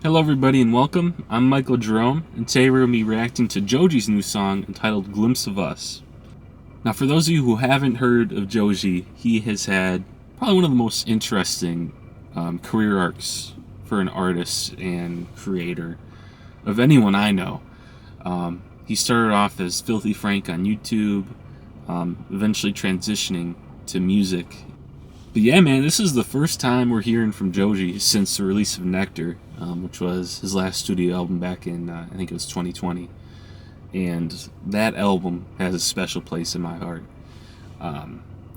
Hello, everybody, and welcome. I'm Michael Jerome, and today we're going to be reacting to Joji's new song entitled Glimpse of Us. Now, for those of you who haven't heard of Joji, he has had probably one of the most interesting career arcs for an artist and creator of anyone I know. He started off as Filthy Frank on YouTube, eventually transitioning to music. But yeah, man, this is the first time we're hearing from Joji since the release of Nectar, which was his last studio album back in, I think it was 2020. And that album has a special place in my heart.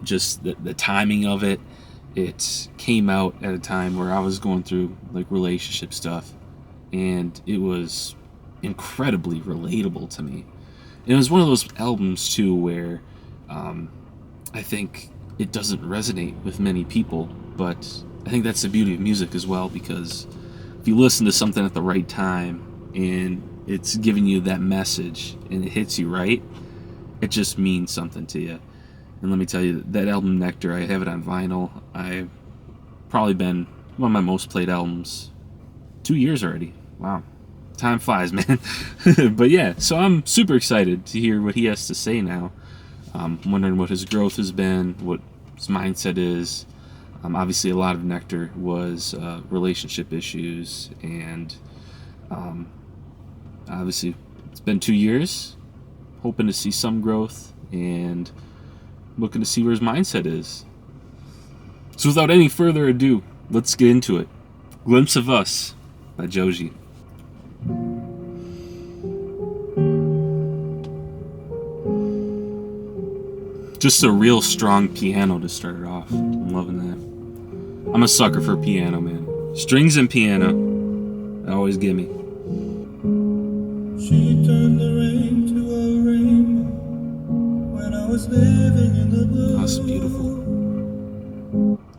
Just the timing of it, it came out at a time where I was going through like relationship stuff, and it was incredibly relatable to me. And it was one of those albums too where I think it doesn't resonate with many people, but I think that's the beauty of music as well, because if you listen to something at the right time and it's giving you that message and it hits you right, it just means something to you. And let me tell you, that album Nectar, I have it on vinyl. I've probably been one of my most played albums. 2 years already. Wow. Time flies, man. But yeah, so I'm super excited to hear what he has to say now. I'm wondering what his growth has been, what his mindset is. Obviously, a lot of Nectar was relationship issues, and obviously, it's been 2 years. Hoping to see some growth and looking to see where his mindset is. So, without any further ado, let's get into it. Glimpse of Us by Joji. Just a real strong piano to start it off. I'm loving that. I'm a sucker for piano, man. Strings and piano, they always get me. She turned the rain to a rainbow when I was living in the blue. That's beautiful.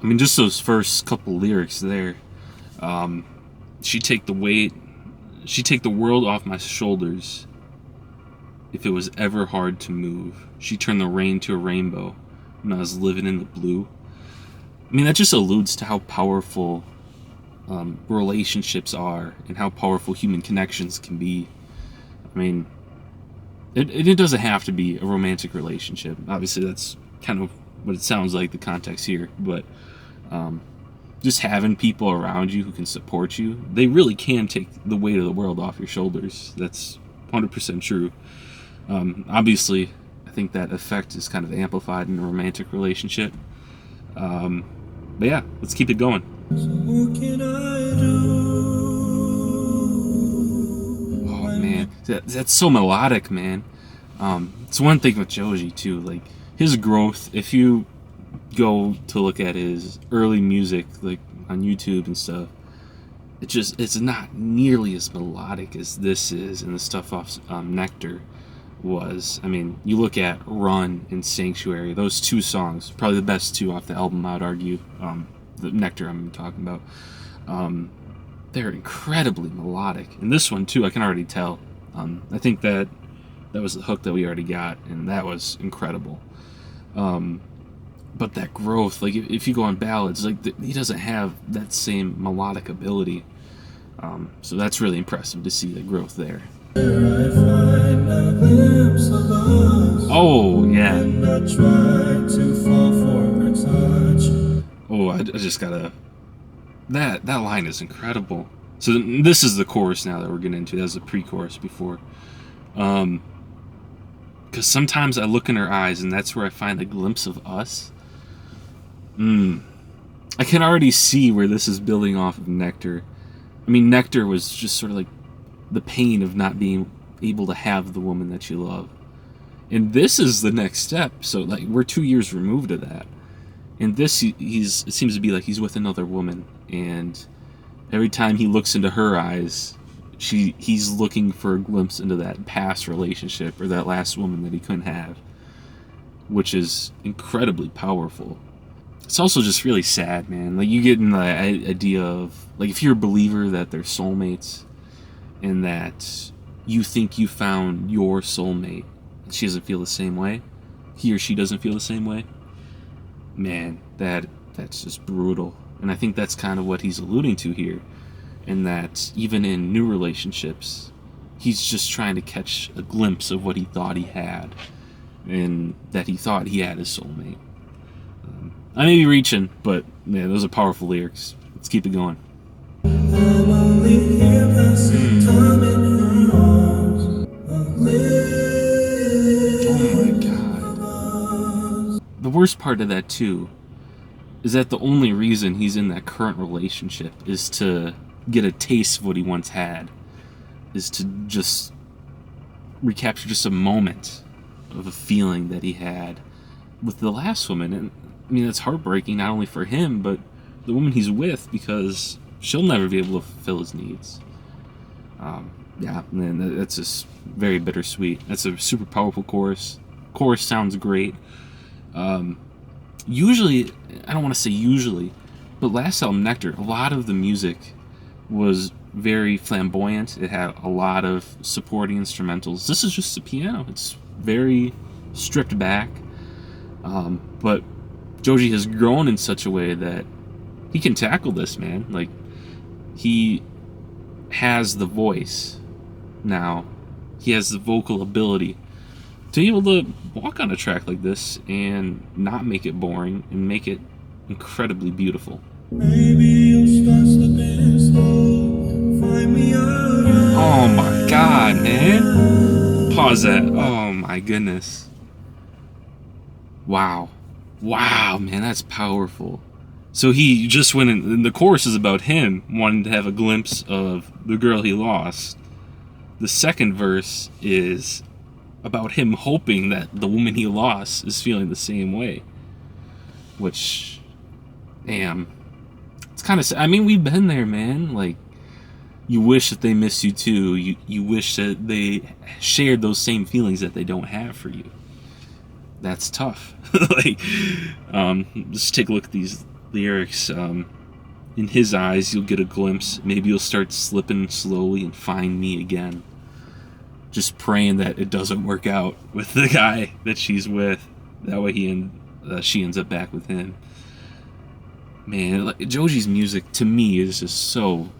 I mean, just those first couple lyrics there. She'd take the world off my shoulders if it was ever hard to move. She turned the rain to a rainbow when I was living in the blue. I mean, that just alludes to how powerful relationships are and how powerful human connections can be. I mean, it doesn't have to be a romantic relationship. Obviously, that's kind of what it sounds like, the context here. But just having people around you who can support you, they really can take the weight of the world off your shoulders. That's 100% true. Obviously, I think that effect is kind of amplified in a romantic relationship. But yeah, let's keep it going. So what can I do? Oh man, that's so melodic, man. It's one thing with Joji too, like his growth. If you go to look at his early music, like on YouTube and stuff, it's not nearly as melodic as this is, and the stuff off Nectar was. I mean, you look at Run and Sanctuary, those two songs, probably the best two off the album, I'd argue. The Nectar I'm talking about. They're incredibly melodic. And this one too, I can already tell. I think that was the hook that we already got, and that was incredible. But that growth, like if you go on ballads, like he doesn't have that same melodic ability. So that's really impressive to see the growth there. Oh yeah. Oh, I just gotta. That line is incredible. So this is the chorus now that we're getting into. That was the pre-chorus before. Because sometimes I look in her eyes, and that's where I find a glimpse of us. I can already see where this is building off of Nectar. I mean, Nectar was just sort of like the pain of not being able to have the woman that you love. And this is the next step. So like we're 2 years removed of that. And this, it seems to be like he's with another woman, and every time he looks into her eyes, he's looking for a glimpse into that past relationship or that last woman that he couldn't have, which is incredibly powerful. It's also just really sad, man. Like you get in the idea of, like, if you're a believer that they're soulmates and that you think you found your soulmate and she doesn't feel the same way, he or she doesn't feel the same way, man, that's just brutal. And I think that's kind of what he's alluding to here. and that even in new relationships, he's just trying to catch a glimpse of what he thought he had, and that he thought he had his soulmate. I may be reaching, but man, those are powerful lyrics. Let's keep it going. I'm only here passing time in your arms. Oh my god. The worst part of that too is that the only reason he's in that current relationship is to get a taste of what he once had, is to just recapture just a moment of a feeling that he had with the last woman. And I mean, it's heartbreaking not only for him, but the woman he's with, because she'll never be able to fulfill his needs. Yeah, man, that's just very bittersweet. That's a super powerful chorus. Chorus sounds great. Usually, I don't want to say usually, but last album, Nectar, a lot of the music was very flamboyant. It had a lot of supporting instrumentals. This is just the piano. It's very stripped back. But Joji has grown in such a way that he can tackle this, man. Like, he has the voice now. He has the vocal ability to be able to walk on a track like this and not make it boring and make it incredibly beautiful. Maybe you'll start slipping slow. Find me out. Oh my god, man. Pause that. Oh my goodness. Wow. Wow, man, that's powerful. So he just went in, and the chorus is about him wanting to have a glimpse of the girl he lost. The second verse is about him hoping that the woman he lost is feeling the same way. Which, damn, it's kind of sad. I mean, we've been there, man. Like, you wish that they miss you too. You wish that they shared those same feelings that they don't have for you. That's tough. Like, just take a look at these lyrics. In his eyes, you'll get a glimpse. Maybe you'll start slipping slowly and find me again. Just praying that it doesn't work out with the guy that she's with. That way she ends up back with him. Man, like, Joji's music to me is just so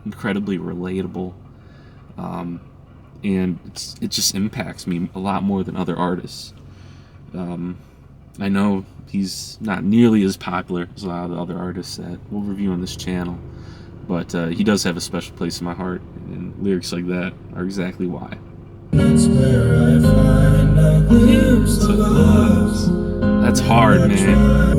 incredibly relatable, and it just impacts me a lot more than other artists. I know he's not nearly as popular as a lot of the other artists that we'll review on this channel, but he does have a special place in my heart, and lyrics like that are exactly why. That's where I find a glimpse of us. That's hard, man.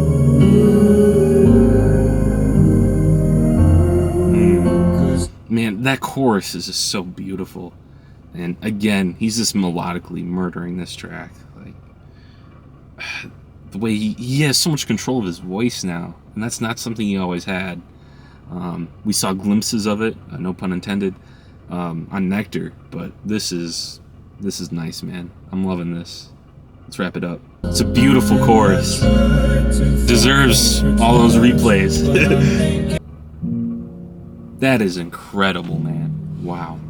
Man, that chorus is just so beautiful. And again, he's just melodically murdering this track. Like, the way he has so much control of his voice now, and that's not something he always had. We saw glimpses of it, no pun intended, on Nectar, but this is nice, man. I'm loving this. Let's wrap it up. It's a beautiful chorus. Deserves all those replays. That is incredible, man. Wow.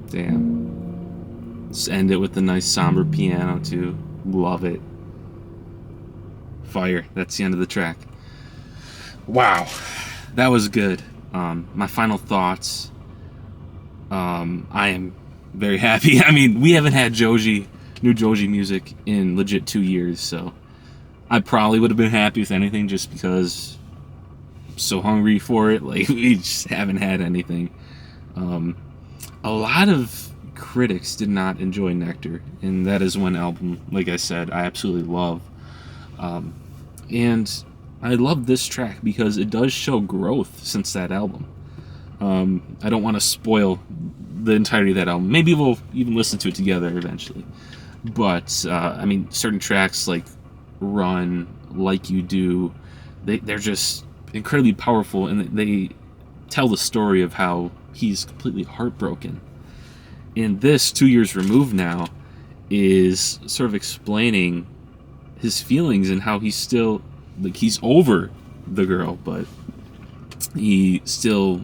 Damn. Let's end it with a nice somber piano too. Love it. Fire. That's the end of the track. Wow. That was good. My final thoughts. I am very happy. I mean, we haven't had new Joji music in legit 2 years, so I probably would have been happy with anything just because I'm so hungry for it. Like, we just haven't had anything. A lot of critics did not enjoy Nectar, and that is one album, like I said, I absolutely love. And I love this track because it does show growth since that album. I don't want to spoil the entirety of that album. Maybe we'll even listen to it together eventually. But, I mean, certain tracks like Run, Like You Do, they're just incredibly powerful, and they tell the story of how he's completely heartbroken. And this, 2 years removed now, is sort of explaining his feelings and how he's still, like, he's over the girl, but he still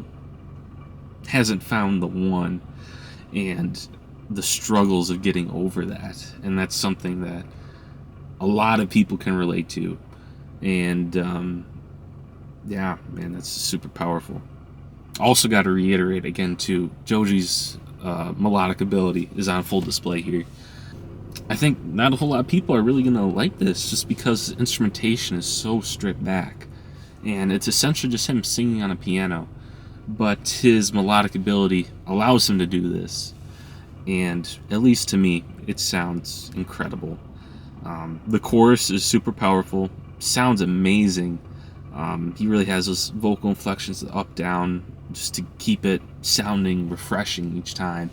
hasn't found the one, and the struggles of getting over that. And that's something that a lot of people can relate to. And yeah, man, that's super powerful. Also, got to reiterate again too, Joji's melodic ability is on full display here. I think not a whole lot of people are really gonna like this just because the instrumentation is so stripped back, and it's essentially just him singing on a piano. But his melodic ability allows him to do this, and at least to me, it sounds incredible. The chorus is super powerful, sounds amazing. He really has those vocal inflections up, down, just to keep it sounding refreshing each time.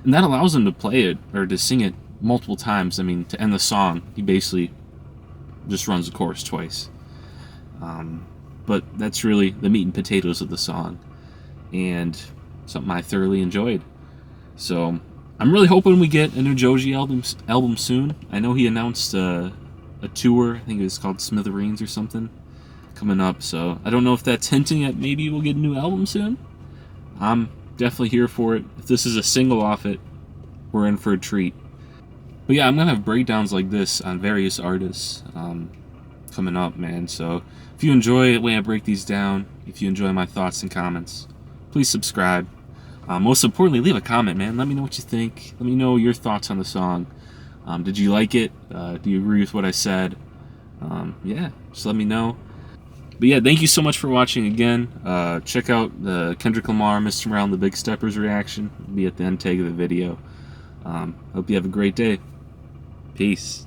And that allows him to play it, or to sing it multiple times. I mean, to end the song, he basically just runs the chorus twice. But that's really the meat and potatoes of the song, and something I thoroughly enjoyed. So I'm really hoping we get a new Joji album soon. I know he announced a tour, I think it was called Smithereens or something, coming up. So I don't know if that's hinting at maybe we'll get a new album soon. I'm definitely here for it. If this is a single off it, we're in for a treat. But yeah, I'm gonna have breakdowns like this on various artists coming up, man. So if you enjoy the way I break these down, if you enjoy my thoughts and comments, please subscribe. Most importantly, leave a comment, man. Let me know what you think. Let me know your thoughts on the song. Did you like it? Do you agree with what I said? Yeah, just let me know. But yeah, thank you so much for watching again. Check out the Kendrick Lamar, Mr. Morale and the Big Steppers reaction. It'll be at the end tag of the video. Hope you have a great day. Peace.